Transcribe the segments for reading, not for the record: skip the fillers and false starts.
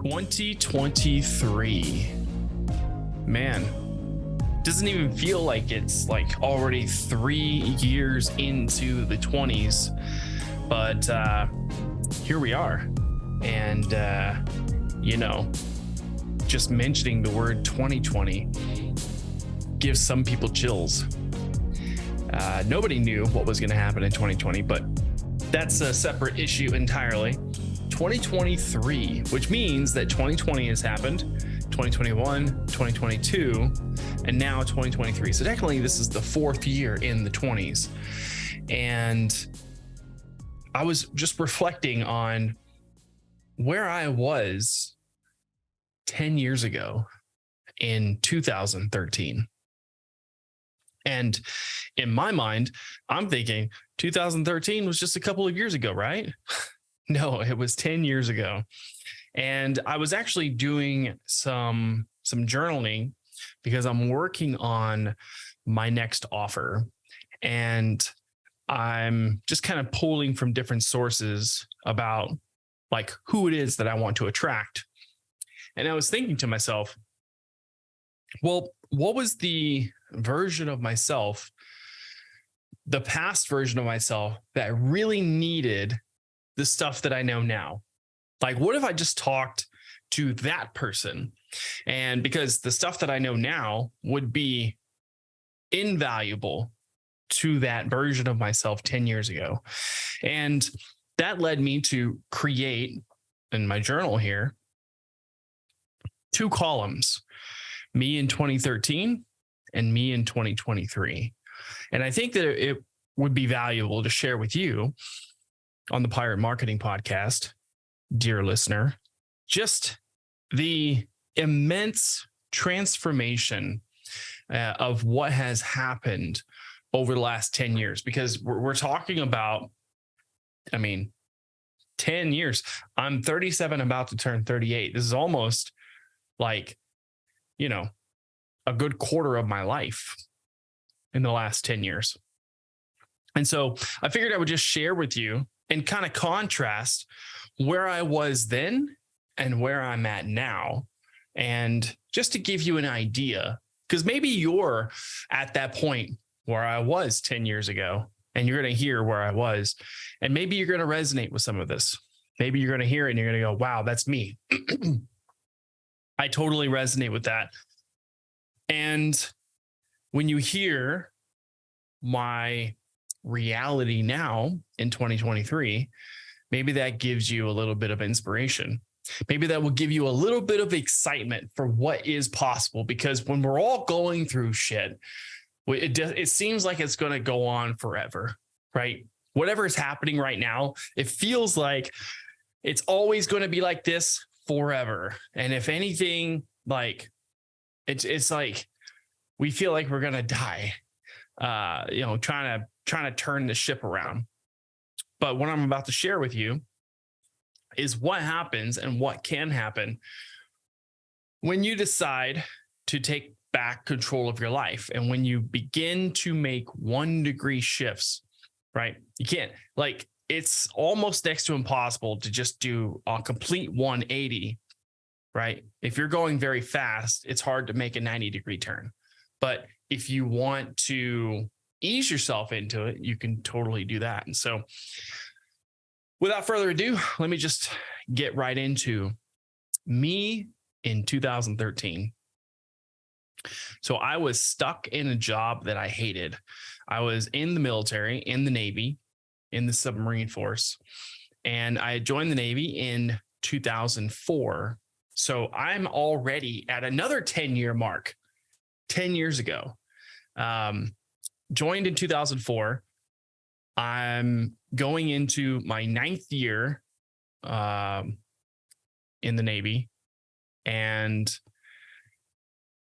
2023. Man, doesn't even feel like it's like already 3 years into the 20s, but here we are. And, just mentioning the word 2020 gives some people chills. Nobody knew what was going to happen in 2020, but that's a separate issue entirely. 2023, which means that 2020 has happened, 2021, 2022, and now 2023. So technically this is the fourth year in the 20s. And I was just reflecting on where I was 10 years ago in 2013. And in my mind, I'm thinking 2013 was just a couple of years ago, right? No, it was 10 years ago. And I was actually doing some journaling because I'm working on my next offer. And I'm just kind of pulling from different sources about like who it is that I want to attract. And I was thinking to myself, well, what was the version of myself, the past version of myself that really needed the stuff that I know now? Like, what if I just talked to that person? And because the stuff that I know now would be invaluable to that version of myself 10 years ago. And that led me to create in my journal here 2 columns, me in 2013 and me in 2023. And I think that it would be valuable to share with you on the Pirate Marketing Podcast, dear listener, just the immense transformation of what has happened over the last 10 years, because we're talking about, 10 years. I'm 37, about to turn 38. This is almost like, a good quarter of my life in the last 10 years. And so I figured I would just share with you and kind of contrast where I was then and where I'm at now. And just to give you an idea, because maybe you're at that point where I was 10 years ago, and you're going to hear where I was, and maybe you're going to resonate with some of this. Maybe you're going to hear it and you're going to go, wow, that's me. I totally resonate with that. And when you hear my reality now in 2023, maybe that gives you a little bit of inspiration. Maybe that will give you a little bit of excitement for what is possible, because when we're all going through shit, it seems like it's going to go on forever, right? Whatever is happening right now, it feels like it's always going to be like this forever. And if anything, like it's like we feel like we're going to die, trying to turn the ship around. But what I'm about to share with you is what happens and what can happen when you decide to take back control of your life. And when you begin to make 1-degree shifts, right? You can't, like, it's almost next to impossible to just do a complete 180, right? If you're going very fast, it's hard to make a 90-degree turn. But if you want to ease yourself into it, you can totally do that. And so without further ado, let me just get right into me in 2013. So I was stuck in a job that I hated. I was in the military, in the Navy, in the Submarine Force, and I joined the Navy in 2004. So I'm already at another 10-year mark, 10 years ago. Joined in 2004. I'm going into my 9th year in the Navy, and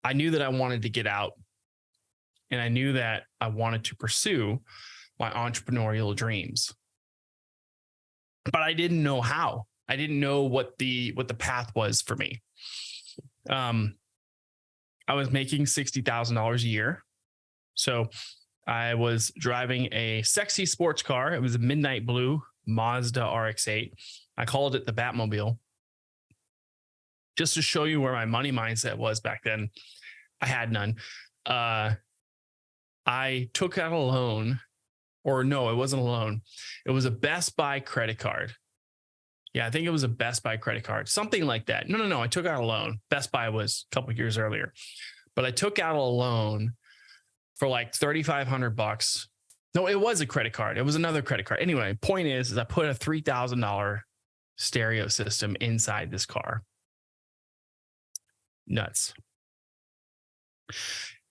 I knew that I wanted to get out, and I knew that I wanted to pursue my entrepreneurial dreams, but I didn't know how. I didn't know what the path was for me. I was making $60,000 a year. So I was driving a sexy sports car. It was a midnight blue Mazda RX-8. I called it the Batmobile. just to show you where my money mindset was back then. I had none. I took out a loan, or no, it wasn't a loan. It was a Best Buy credit card. Yeah, I think it was a Best Buy credit card, something like that. No. I took out a loan. Best Buy was a couple of years earlier, but I took out a loan for like $3,500. No, it was a credit card. It was another credit card. Anyway, point is I put a $3,000 stereo system inside this car. Nuts.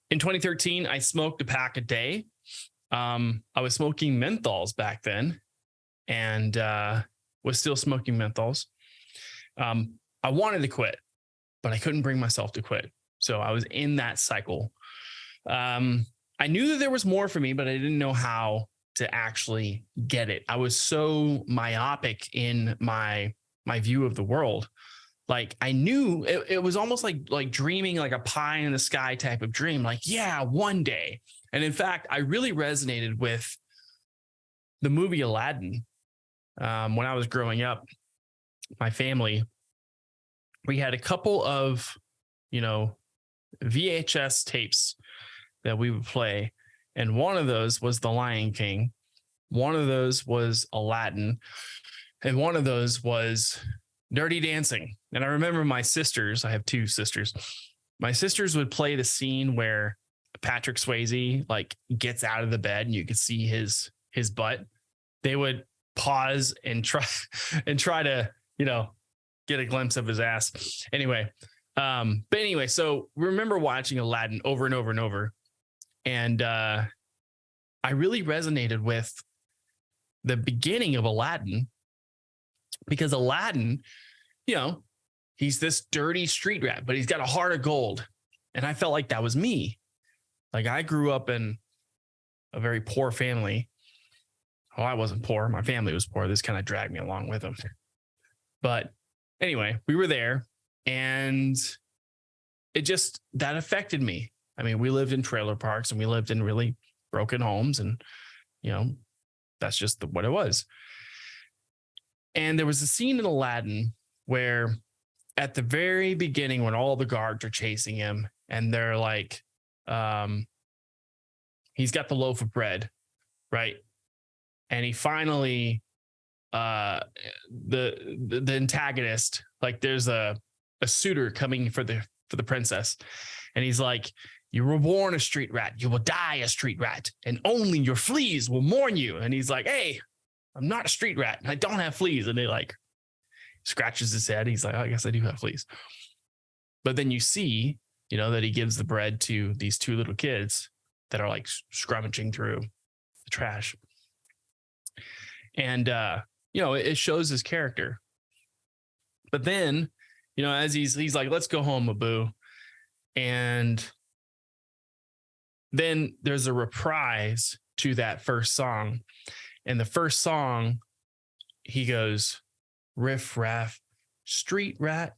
In 2013, I smoked a pack a day. I was smoking menthols back then, and was still smoking menthols. I wanted to quit, but I couldn't bring myself to quit. So I was in that cycle. I knew that there was more for me, but I didn't know how to actually get it. I was so myopic in my view of the world. Like I knew it was almost like dreaming like a pie in the sky type of dream. Like, yeah, one day. And in fact, I really resonated with the movie Aladdin. When I was growing up, my family, we had a couple of, VHS tapes that we would play. And one of those was The Lion King. One of those was Aladdin. And one of those was Dirty Dancing. And I remember my sisters, I have two sisters. My sisters would play the scene where Patrick Swayze like gets out of the bed and you could see his butt. They would pause and try to, get a glimpse of his ass. Anyway, so remember watching Aladdin over and over and over. And I really resonated with the beginning of Aladdin, because Aladdin, he's this dirty street rat, but he's got a heart of gold. And I felt like that was me. Like I grew up in a very poor family. Oh, I wasn't poor. My family was poor. This kind of dragged me along with them. But anyway, we were there, and that affected me. I mean, we lived in trailer parks and we lived in really broken homes, and, that's just what it was. And there was a scene in Aladdin where at the very beginning, when all the guards are chasing him and they're like, he's got the loaf of bread, right? And he finally, the antagonist, like there's a suitor coming for the princess. And he's like, you were born a street rat. You will die a street rat, and only your fleas will mourn you. And he's like, hey, I'm not a street rat. I don't have fleas. And they like scratches his head. He's like, oh, I guess I do have fleas. But then you see, that he gives the bread to these two little kids that are like scrummaging through the trash. And, it shows his character. But then, as he's like, let's go home, Abu. And then there's a reprise to that first song. And the first song, he goes, riff raff, street rat,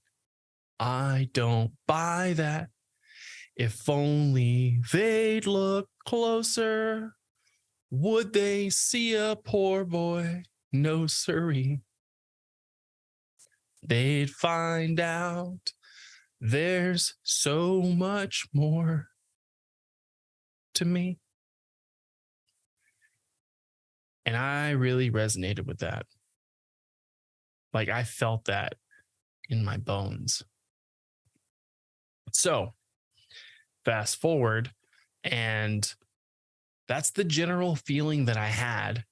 I don't buy that. If only they'd look closer, would they see a poor boy? No siree. They'd find out there's so much more to me. And I really resonated with that. Like I felt that in my bones. So fast forward, and that's the general feeling that I had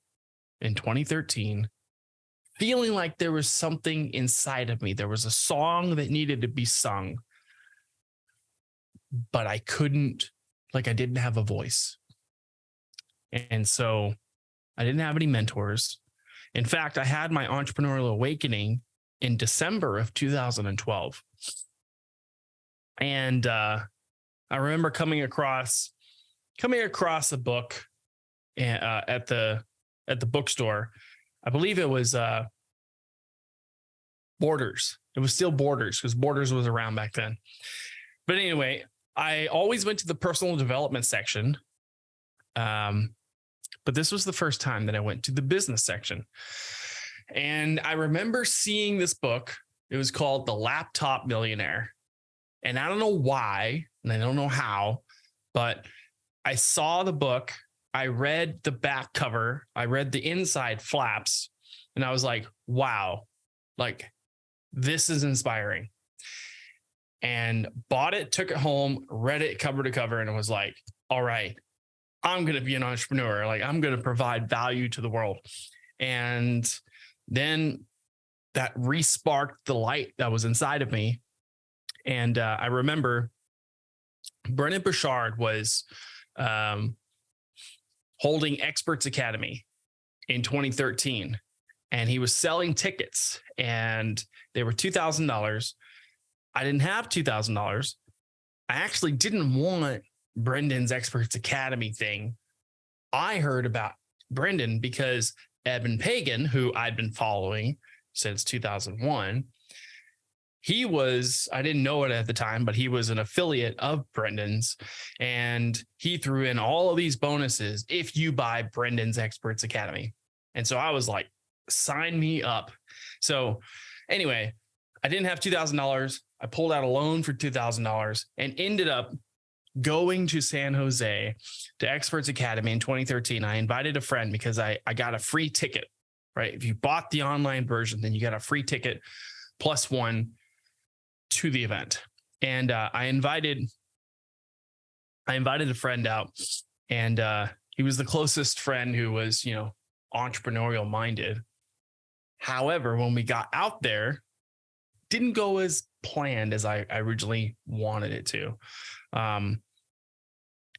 in 2013, feeling like there was something inside of me. There was a song that needed to be sung, but I couldn't, I didn't have a voice. And so I didn't have any mentors. In fact, I had my entrepreneurial awakening in December of 2012. And I remember coming across a book at the bookstore. I believe it was Borders. It was still Borders, because Borders was around back then. But anyway, I always went to the personal development section. But this was the first time that I went to the business section. And I remember seeing this book It was called The Laptop Millionaire. And I don't know why, and I don't know how, but I saw the book. I read the back cover. I read the inside flaps, and I was like, wow, like this is inspiring. And bought it, took it home, read it cover to cover, and it was like, all right, I'm going to be an entrepreneur. Like I'm going to provide value to the world. And then that re-sparked the light that was inside of me. And I remember Brennan Burchard was holding Experts Academy in 2013, and he was selling tickets, and they were $2,000. I didn't have $2,000. I actually didn't want Brendan's Experts Academy thing. I heard about Brendan because Evan Pagan, who I'd been following since 2001, he was, I didn't know it at the time, but he was an affiliate of Brendan's, and he threw in all of these bonuses if you buy Brendan's Experts Academy. And so I was like, sign me up. So anyway, I didn't have $2,000. I pulled out a loan for $2,000 and ended up going to San Jose to Experts Academy in 2013. I invited a friend because I got a free ticket, right? If you bought the online version, then you got a free ticket plus one to the event. And I invited a friend out, and he was the closest friend who was, entrepreneurial minded. However, when we got out there, didn't go as planned as I originally wanted it to.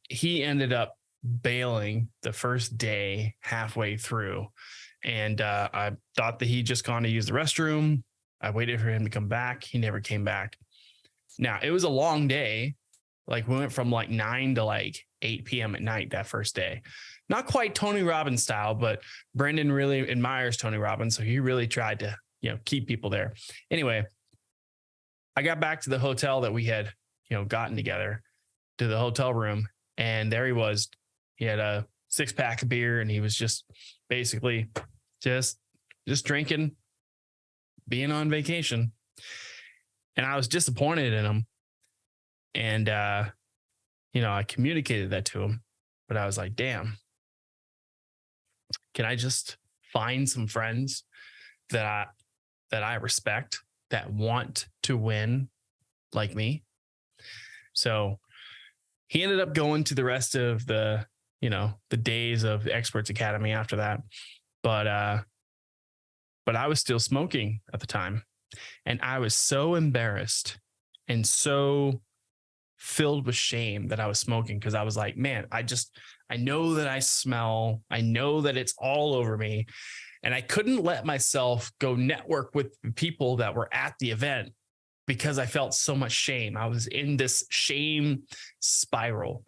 He ended up bailing the first day halfway through. And I thought that he'd just gone to use the restroom. I waited for him to come back. He never came back. Now, it was a long day. Like we went from like 9 to like 8 p.m. at night that first day. Not quite Tony Robbins style, but Brendan really admires Tony Robbins. So he really tried to, keep people there. Anyway, I got back to the hotel that we had, gotten together, to the hotel room. And there he was. He had a 6-pack of beer, and he was just basically just drinking, being on vacation. And I was disappointed in him. And, I communicated that to him, but I was like, damn, can I just find some friends that I respect, that want to win like me? So he ended up going to the rest of the days of the Experts Academy after that. But I was still smoking at the time, and I was so embarrassed and so filled with shame that I was smoking, because I was like, man, I know that I smell. I know that it's all over me. And I couldn't let myself go network with the people that were at the event because I felt so much shame. I was in this shame spiral.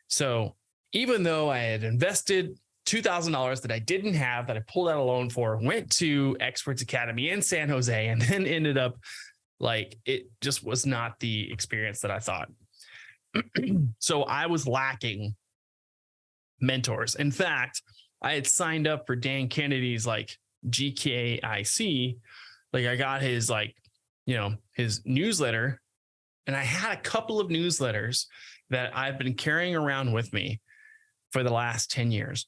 So even though I had invested $2,000 that I didn't have, that I pulled out a loan for, went to Experts Academy in San Jose, and then ended up like, it just was not the experience that I thought. So I was lacking mentors. In fact, I had signed up for Dan Kennedy's like GKIC. Like I got his his newsletter, and I had a couple of newsletters that I've been carrying around with me for the last 10 years.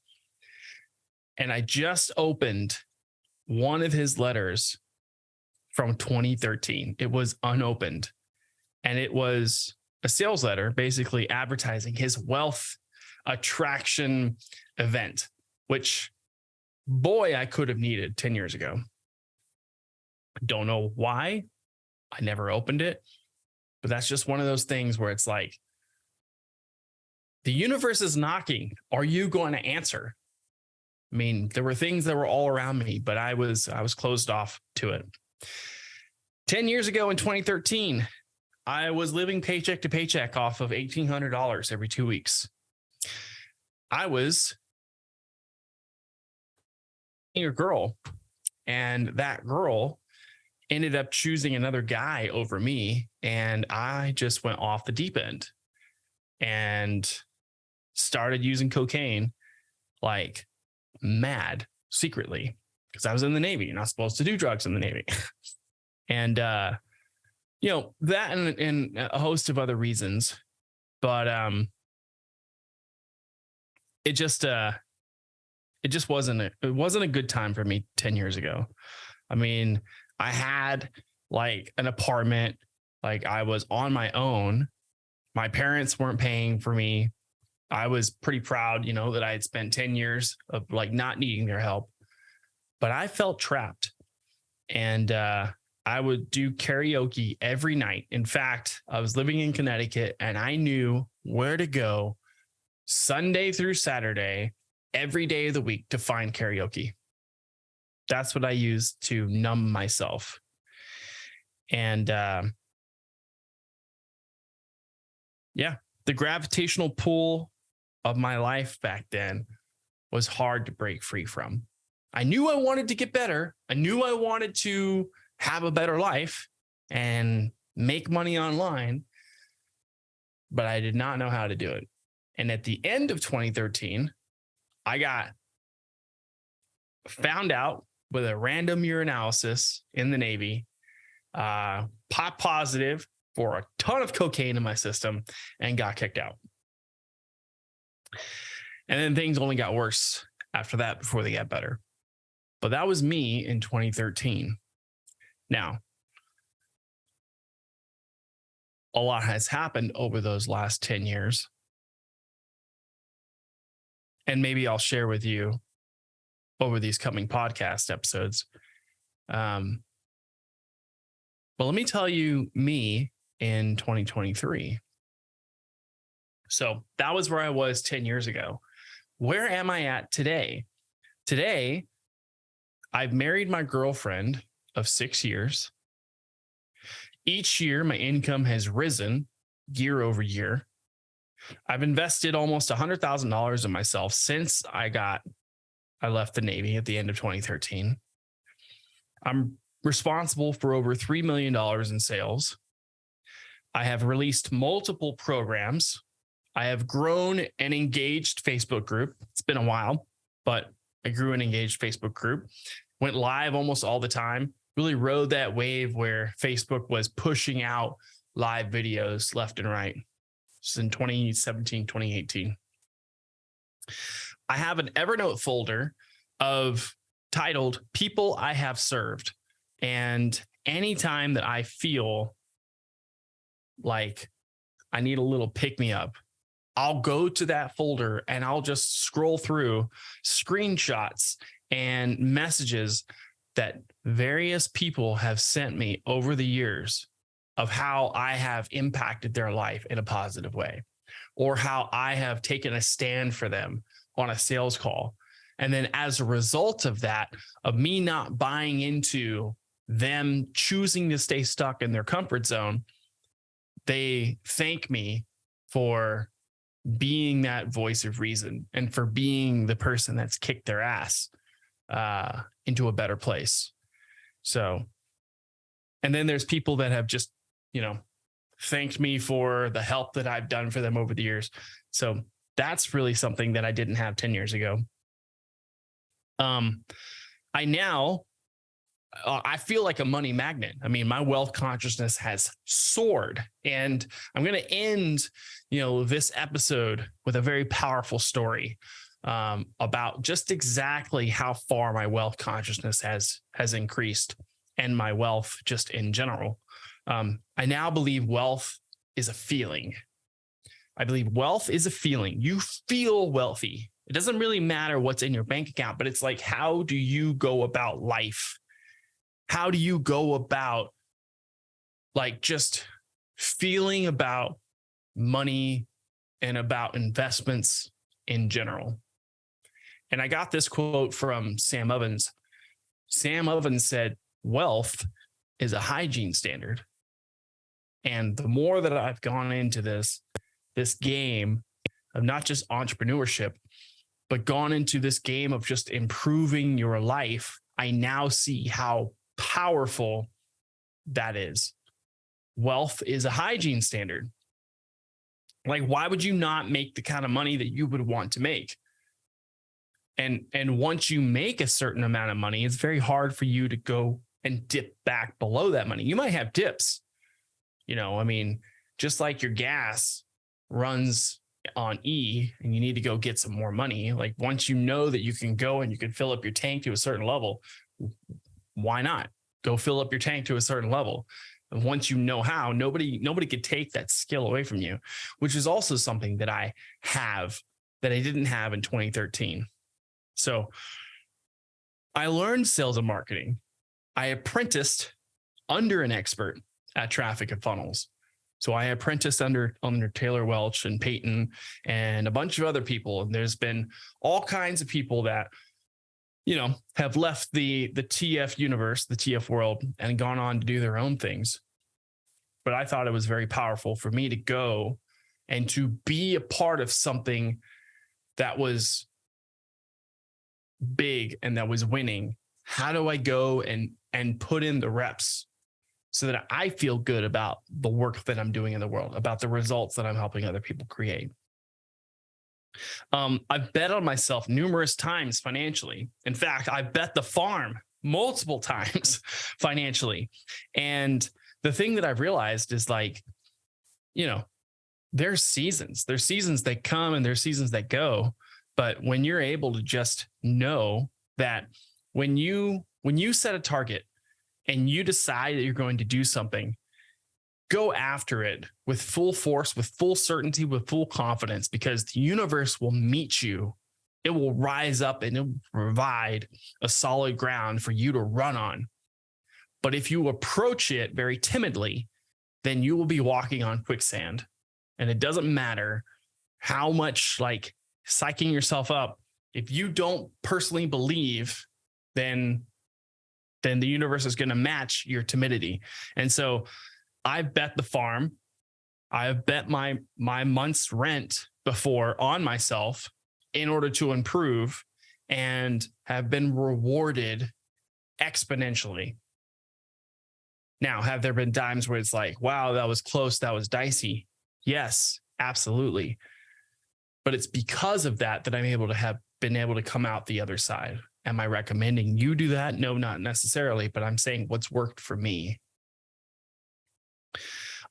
And I just opened one of his letters from 2013. It was unopened, and it was a sales letter basically advertising his wealth attraction event, which, boy, I could have needed 10 years ago. Don't know why. I never opened it, but that's just one of those things where it's like, the universe is knocking. Are you going to answer? I mean, there were things that were all around me, but I was closed off to it. 10 years ago in 2013, I was living paycheck to paycheck off of $1,800 every 2 weeks. I was a girl, and that girl ended up choosing another guy over me, and I just went off the deep end and started using cocaine like mad secretly, because I was in the Navy. You're not supposed to do drugs in the Navy. And, that and a host of other reasons, but, it just it wasn't a good time for me 10 years ago. I mean, I had like an apartment, like I was on my own. My parents weren't paying for me. I was pretty proud, that I had spent 10 years of like not needing their help, but I felt trapped. And I would do karaoke every night. In fact, I was living in Connecticut and I knew where to go Sunday through Saturday, every day of the week to find karaoke. That's what I used to numb myself. And the gravitational pull of my life back then was hard to break free from. I knew I wanted to get better. I knew I wanted to have a better life and make money online, but I did not know how to do it. And at the end of 2013, I got found out with a random urinalysis in the Navy, pop positive for a ton of cocaine in my system, and got kicked out. And then things only got worse after that before they got better. But that was me in 2013. Now, a lot has happened over those last 10 years. And maybe I'll share with you over these coming podcast episodes. But let me tell you me in 2023. So that was where I was 10 years ago. Where am I at today? Today, I've married my girlfriend of 6 years. Each year, my income has risen year over year. I've invested almost $100,000 in myself since I left the Navy at the end of 2013. I'm responsible for over $3 million in sales. I have released multiple programs. I have grown an engaged Facebook group. It's been a while, but I grew an engaged Facebook group, went live almost all the time, really rode that wave where Facebook was pushing out live videos left and right. This is in 2017, 2018. I have an Evernote folder titled People I Have Served. And anytime that I feel like I need a little pick me up, I'll go to that folder and I'll just scroll through screenshots and messages that various people have sent me over the years of how I have impacted their life in a positive way, or how I have taken a stand for them on a sales call. And then as a result of that, of me not buying into them choosing to stay stuck in their comfort zone, they thank me for being that voice of reason and for being the person that's kicked their ass into a better place. So, and then there's people that have just, thanked me for the help that I've done for them over the years. So that's really something that I didn't have 10 years ago. I feel like a money magnet. I mean, my wealth consciousness has soared, and I'm going to end, this episode with a very powerful story about just exactly how far my wealth consciousness has increased, and my wealth just in general. I now believe wealth is a feeling. I believe wealth is a feeling. You feel wealthy. It doesn't really matter what's in your bank account, but it's like, how do you go about life? How do you go about just feeling about money and about investments in general? And I got this quote from Sam Ovens. Sam Ovens said, wealth is a hygiene standard. And the more that I've gone into this game of not just entrepreneurship, but gone into this game of just improving your life, I now see how powerful that is. Wealth is a hygiene standard. Like, why would you not make the kind of money that you would want to make? And once you make a certain amount of money, it's very hard for you to go and dip back below that money. You might have dips, I mean, just like your gas runs on E and you need to go get some more money. Like once you know that you can go and you can fill up your tank to a certain level, why not go fill up your tank to a certain level? And once you know how, nobody could take that skill away from you, which is also something that I have that I didn't have in 2013. So I learned sales and marketing. I apprenticed under an expert at traffic and funnels. So I apprenticed under Taylor Welch and Peyton and a bunch of other people. And there's been all kinds of people that, have left the TF universe, the TF world, and gone on to do their own things. But I thought it was very powerful for me to go and to be a part of something that was big and that was winning. How do I go and put in the reps so that I feel good about the work that I'm doing in the world, about the results that I'm helping other people create? I've bet on myself numerous times financially. In fact, I bet the farm multiple times financially. And the thing that I've realized is there's seasons that come and there's seasons that go. But when you're able to just know that when you set a target and you decide that you're going to do something, go after it with full force, with full certainty, with full confidence, because the universe will meet you. It will rise up and it will provide a solid ground for you to run on. But if you approach it very timidly, then you will be walking on quicksand. And it doesn't matter how much psyching yourself up. If you don't personally believe, then the universe is going to match your timidity. And so I've bet the farm. I've bet my month's rent before on myself in order to improve, and have been rewarded exponentially. Now, have there been times where it's like, wow, that was close, that was dicey? Yes, absolutely. But it's because of that I'm able to come out the other side. Am I recommending you do that? No, not necessarily, but I'm saying what's worked for me.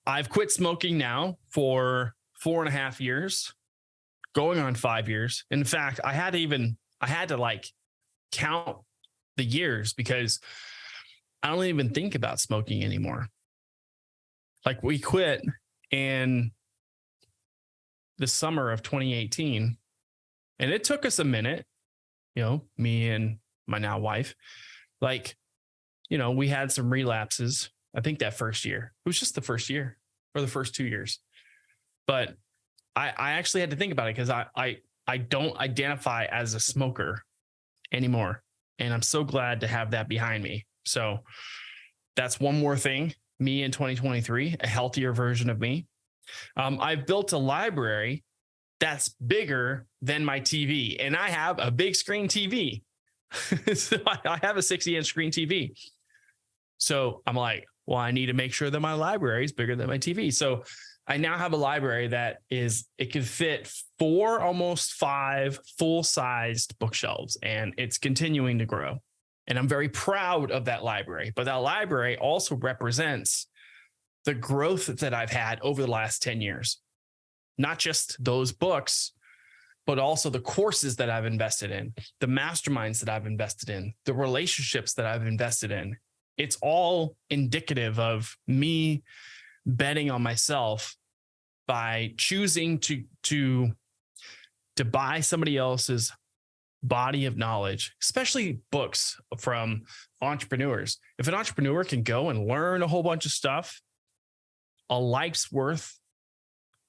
I've quit smoking now for 4.5 years, going on 5 years. In fact, I had to count the years because I don't even think about smoking anymore. We quit in the summer of 2018, and it took us a minute, me and my now wife, we had some relapses. I think that first year, it was just the first year or the first 2 years. But I actually had to think about it because I don't identify as a smoker anymore. And I'm so glad to have that behind me. So that's one more thing, me in 2023, a healthier version of me. I've built a library that's bigger than my TV, and I have a big screen TV. So I have a 60-inch screen TV. So I'm like, well, I need to make sure that my library is bigger than my TV. So I now have a library that it can fit 4, almost 5 full-sized bookshelves, and it's continuing to grow. And I'm very proud of that library. But that library also represents the growth that I've had over the last 10 years. Not just those books, but also the courses that I've invested in, the masterminds that I've invested in, the relationships that I've invested in. It's all indicative of me betting on myself by choosing to buy somebody else's body of knowledge, especially books from entrepreneurs. If an entrepreneur can go and learn a whole bunch of stuff, a life's worth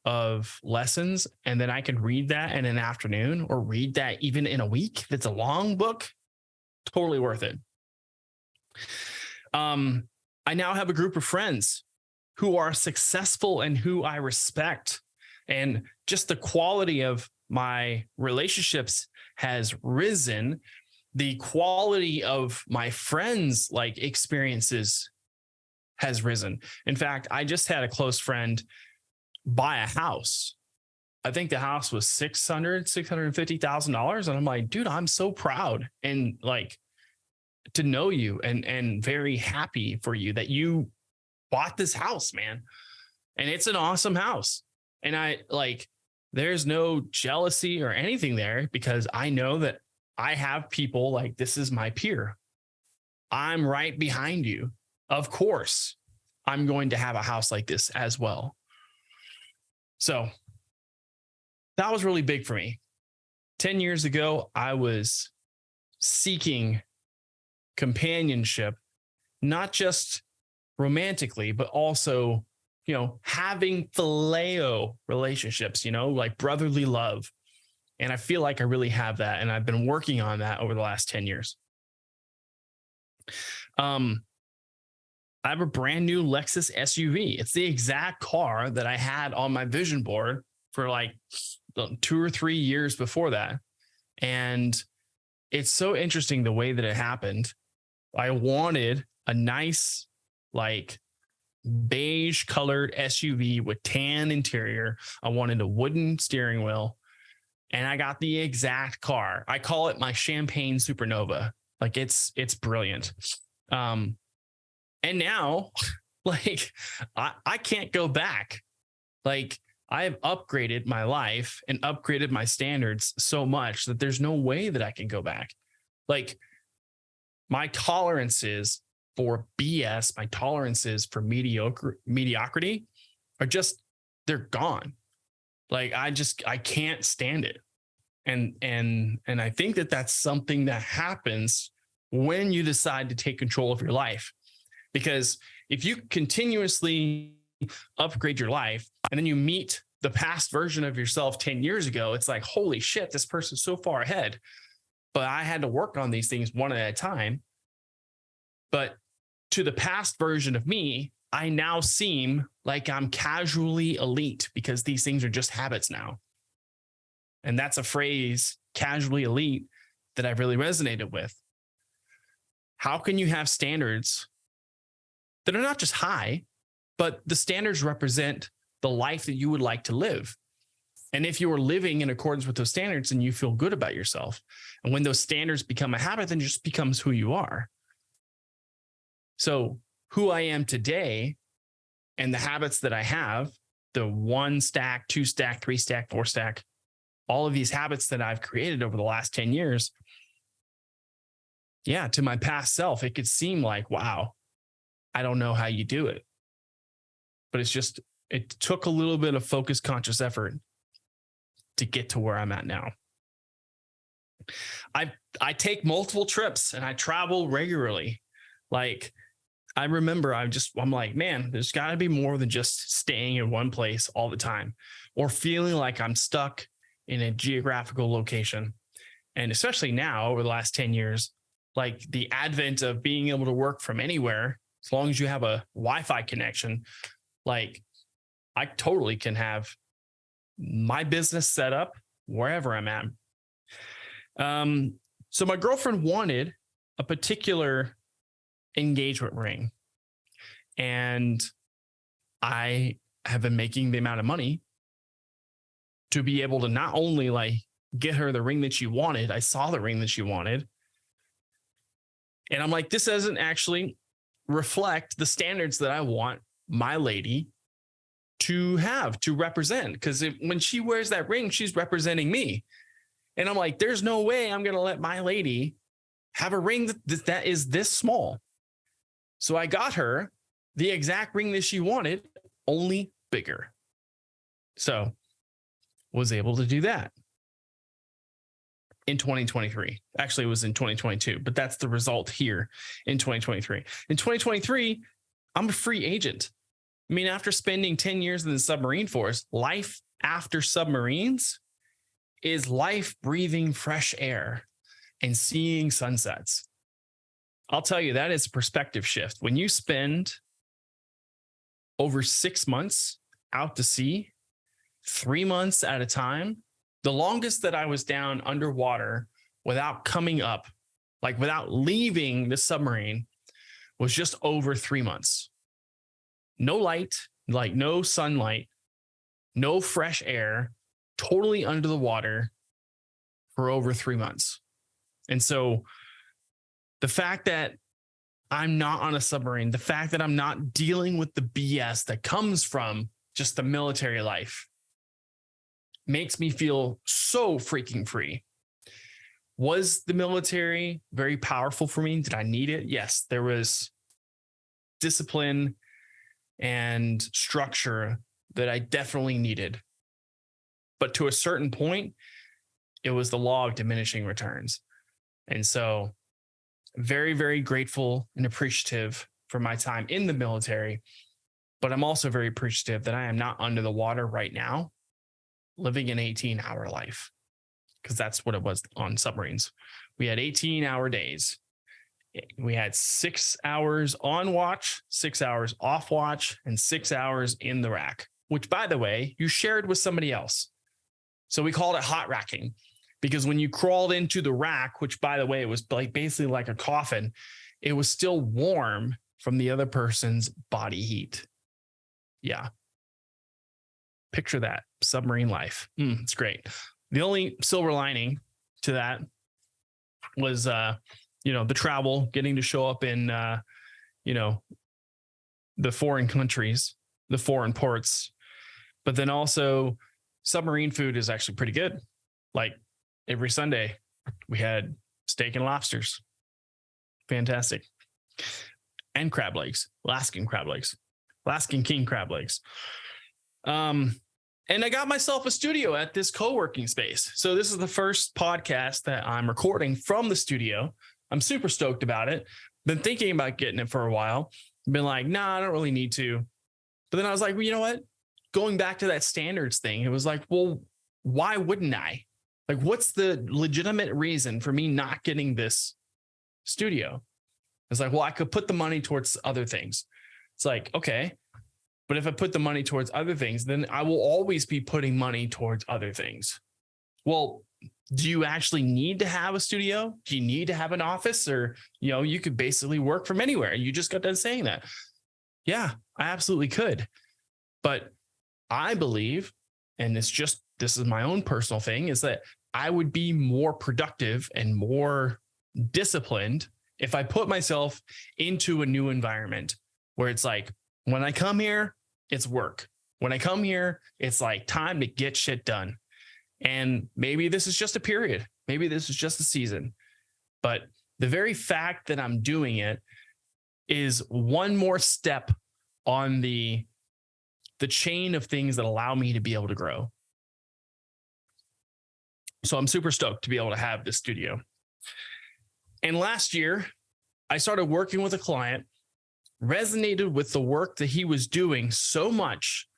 of lessons, and then I can read that in an afternoon or read that even in a week, if it's a long book, totally worth it. I now have a group of friends who are successful and who I respect. And just the quality of my relationships has risen. The quality of my friends' experiences has risen. In fact, I just had a close friend buy a house. I think the house was $650,000. And I'm like, dude, I'm so proud. And to know you and very happy for you that you bought this house, man. And it's an awesome house. And I like, there's no jealousy or anything there because I know that I have people like, this is my peer. I'm right behind you. Of course, I'm going to have a house like this as well. So that was really big for me. 10 years ago, I was seeking companionship, not just romantically, but also, having phileo relationships, like brotherly love. And I feel like I really have that. And I've been working on that over the last 10 years. I have a brand new Lexus SUV. It's the exact car that I had on my vision board for like 2 or 3 years before that. And it's so interesting the way that it happened. I wanted a nice, like beige colored SUV with tan interior. I wanted a wooden steering wheel, and I got the exact car. I call it my champagne supernova. Like it's brilliant. And now like I can't go back. Like I have upgraded my life and upgraded my standards so much that there's no way that I can go back. Like my tolerances for BS, my tolerances for mediocrity are just, they're gone. Like I can't stand it. And I think that that's something that happens when you decide to take control of your life. Because if you continuously upgrade your life and then you meet the past version of yourself 10 years ago, it's like, holy shit, this person's so far ahead. But I had to work on these things one at a time. But to the past version of me, I now seem like I'm casually elite because these things are just habits now. And that's a phrase, casually elite, that I've really resonated with. How can you have standards that are not just high, but the standards represent the life that you would like to live? And if you are living in accordance with those standards, then you feel good about yourself. And when those standards become a habit, then it just becomes who you are. So who I am today and the habits that I have, the 1 stack, 2 stack, 3 stack, 4 stack, all of these habits that I've created over the last 10 years. Yeah, to my past self, it could seem like, wow, I don't know how you do it. But it took a little bit of focused, conscious effort to get to where I'm at now. I take multiple trips and I travel regularly. Like I remember I'm like, man, there's got to be more than just staying in one place all the time or feeling like I'm stuck in a geographical location. And especially now over the last 10 years, like the advent of being able to work from anywhere, as long as you have a Wi-Fi connection, like I totally can have my business set up wherever I'm at. So my girlfriend wanted a particular engagement ring, and I have been making the amount of money to be able to not only like get her the ring that she wanted. I saw the ring that she wanted, and I'm like, this doesn't actually reflect the standards that I want my lady to have, to represent. Because when she wears that ring, she's representing me. And I'm like, there's no way I'm going to let my lady have a ring that is this small. So I got her the exact ring that she wanted, only bigger. So was able to do that in 2023. Actually, it was in 2022, but that's the result here in 2023. In 2023, I'm a free agent. I mean, after spending 10 years in the submarine force, life after submarines is life breathing fresh air and seeing sunsets. I'll tell you, that is a perspective shift. When you spend over 6 months out to sea, 3 months at a time, the longest that I was down underwater without coming up, like without leaving the submarine, was just over 3 months. No light, like no sunlight, no fresh air, totally under the water for over 3 months. And so The fact that I'm not on a submarine, the fact that I'm not dealing with the BS that comes from just the military life makes me feel so freaking free. Was the military very powerful for me? Did I need it? Yes, there was discipline and structure that I definitely needed. But to a certain point, it was the law of diminishing returns. And so very, very grateful and appreciative for my time in the military. But I'm also very appreciative that I am not under the water right now, living an 18-hour life, because that's what it was on submarines. We had 18-hour days. We had 6 hours on watch, 6 hours off watch, and 6 hours in the rack, which, by the way, you shared with somebody else. So we called it hot racking, because when you crawled into the rack, which, by the way, it was like basically like a coffin, it was still warm from the other person's body heat. Yeah. Picture that. Submarine life. It's great. The only silver lining to that was, the travel, getting to show up in, the foreign countries, the foreign ports. But then also, submarine food is actually pretty good. Like every Sunday, we had steak and lobsters. Fantastic. And crab legs, Alaskan king crab legs. And I got myself a studio at this co-working space. So this is the first podcast that I'm recording from the studio. I'm super stoked about it. Been thinking about getting it for a while. Been like, nah, I don't really need to. But then I was like, well, you know what? Going back to that standards thing, it was like, well, why wouldn't I? Like, what's the legitimate reason for me not getting this studio? It's like, well, I could put the money towards other things. It's like, okay. But if I put the money towards other things, then I will always be putting money towards other things. Well, do you actually need to have a studio? Do you need to have an office? Or, you could basically work from anywhere. You just got done saying that. Yeah, I absolutely could. But I believe, and this is my own personal thing, is that I would be more productive and more disciplined if I put myself into a new environment where it's like, when I come here, it's work. When I come here, it's like time to get shit done. And maybe this is just a period. Maybe this is just a season. But the very fact that I'm doing it is one more step on the chain of things that allow me to be able to grow. So I'm super stoked to be able to have this studio. And last year, I started working with a client, resonated with the work that he was doing so much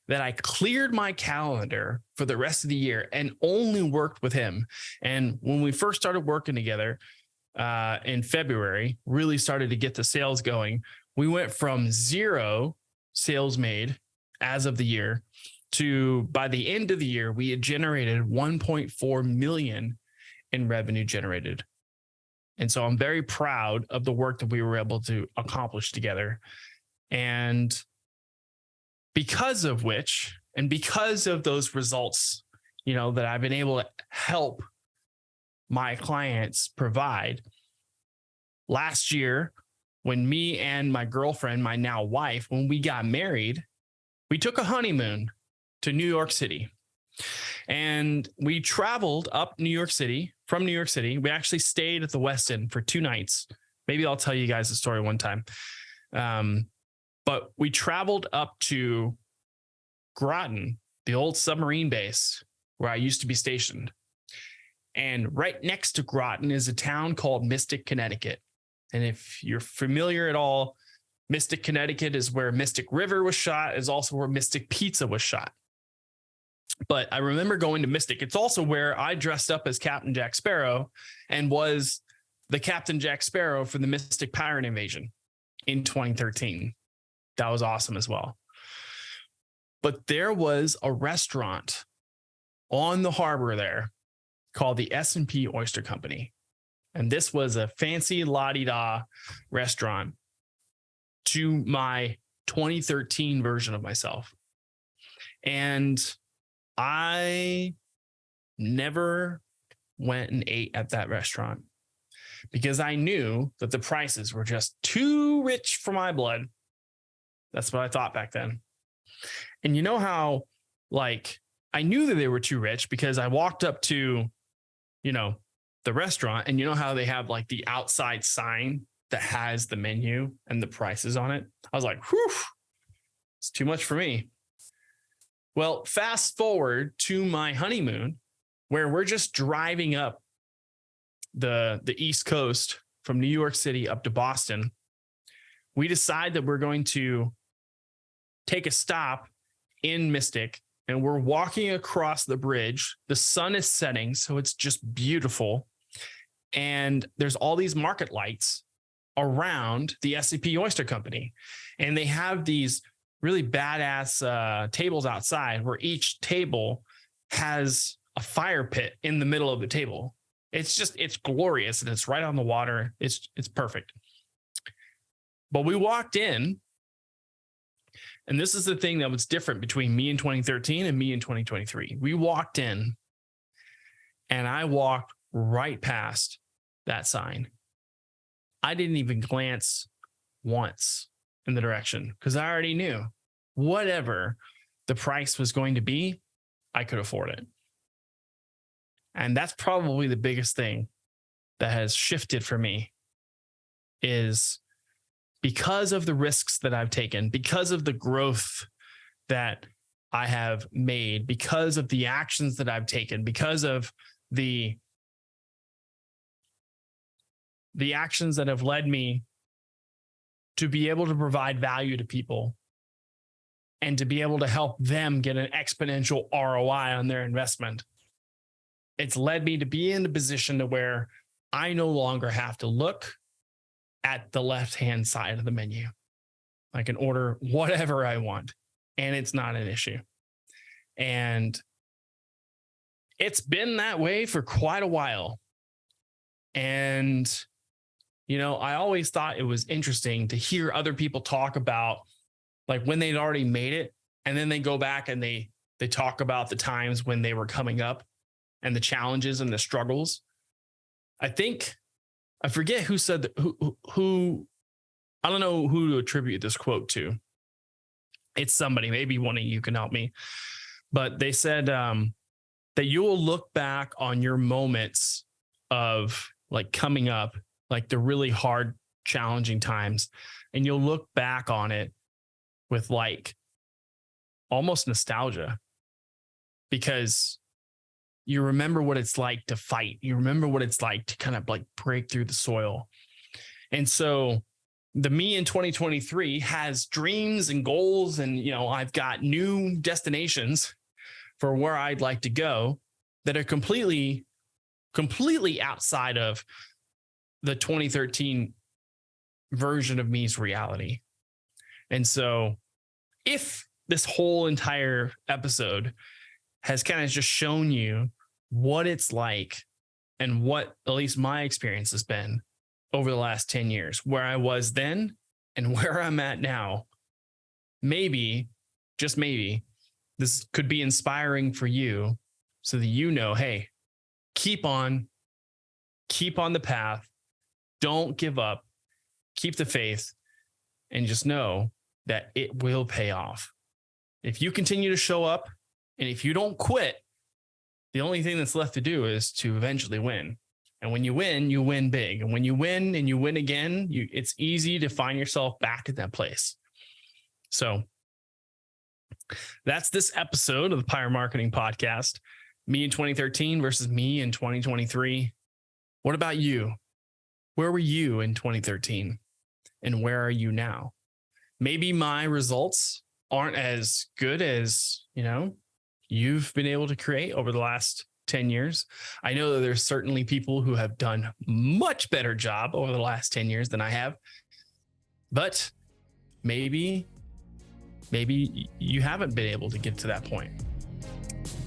that I cleared my calendar for the rest of the year and only worked with him. And when we first started working together in February, really started to get the sales going, we went from 0 sales made as of the year to, by the end of the year, we had generated 1.4 million in revenue generated. And so I'm very proud of the work that we were able to accomplish together. And because of which, and because of those results, that I've been able to help my clients provide, last year, when me and my girlfriend, my now wife, when we got married, we took a honeymoon to New York City. And we traveled up New York City, from New York City. We actually stayed at the West End for 2 nights. Maybe I'll tell you guys the story one time. But we traveled up to Groton, the old submarine base where I used to be stationed. And right next to Groton is a town called Mystic, Connecticut. And if you're familiar at all, Mystic, Connecticut is where Mystic River was shot, is also where Mystic Pizza was shot. But I remember going to Mystic. It's also where I dressed up as Captain Jack Sparrow and was the Captain Jack Sparrow for the Mystic Pirate Invasion in 2013. That was awesome as well. But there was a restaurant on the harbor there called the S&P Oyster Company. And this was a fancy la-di-da restaurant to my 2013 version of myself. And I never went and ate at that restaurant because I knew that the prices were just too rich for my blood. That's what I thought back then. And you know how, like, I knew that they were too rich because I walked up to, you know, the restaurant, and you know how they have like the outside sign that has the menu and the prices on it. I was like, whew, it's too much for me. Well, fast forward to my honeymoon, where we're just driving up the East Coast from New York City up to Boston. We decide that we're going to take a stop in Mystic, and we're walking across the bridge. The sun is setting, so it's just beautiful. And there's all these market lights around the SCP Oyster Company. And they have these really badass tables outside, where each table has a fire pit in the middle of the table. It's glorious, and it's right on the water. It's perfect. But we walked in, and this is the thing that was different between me in 2013 and me in 2023. We walked in, and I walked right past that sign. I didn't even glance once in the direction, because I already knew whatever the price was going to be, I could afford it. And that's probably the biggest thing that has shifted for me, is because of the risks that I've taken, because of the growth that I have made, because of the actions that I've taken, because of the actions that have led me to be able to provide value to people and to be able to help them get an exponential ROI on their investment. It's led me to be in a position to where I no longer have to look at the left-hand side of the menu. I can order whatever I want, and it's not an issue. And it's been that way for quite a while. And, you know, I always thought it was interesting to hear other people talk about, like, when they'd already made it, and then they go back and they talk about the times when they were coming up and the challenges and the struggles. I forget who said that, who I don't know who to attribute this quote to. It's somebody, maybe one of you can help me. But they said that you will look back on your moments of like coming up, like the really hard, challenging times, and you'll look back on it with like almost nostalgia, because you remember what it's like to fight. You remember what it's like to kind of like break through the soil. And so the me in 2023 has dreams and goals, and, you know, I've got new destinations for where I'd like to go that are completely outside of the 2013 version of me's reality. And so if this whole entire episode has kind of just shown you what it's like and what at least my experience has been over the last 10 years, where I was then and where I'm at now, maybe, just maybe, this could be inspiring for you, so that you know, hey, keep on the path, don't give up, keep the faith, and just know that it will pay off. If you continue to show up, and if you don't quit, the only thing that's left to do is to eventually win. And when you win big. And when you win and you win again, it's easy to find yourself back at that place. So that's this episode of the Pyre Marketing Podcast. Me in 2013 versus me in 2023. What about you? Where were you in 2013? And where are you now? Maybe my results aren't as good as, you know, you've been able to create over the last 10 years. I know that there's certainly people who have done much better job over the last 10 years than I have, but maybe you haven't been able to get to that point.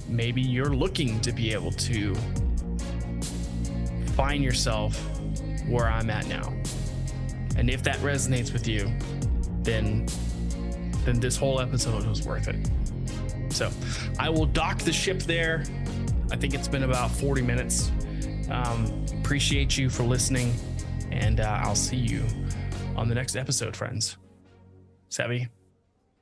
Maybe you're looking to be able to find yourself where I'm at now. And if that resonates with you, then this whole episode was worth it. So I will dock the ship there. I think it's been about 40 minutes. Appreciate you for listening, and I'll see you on the next episode, friends. Savvy?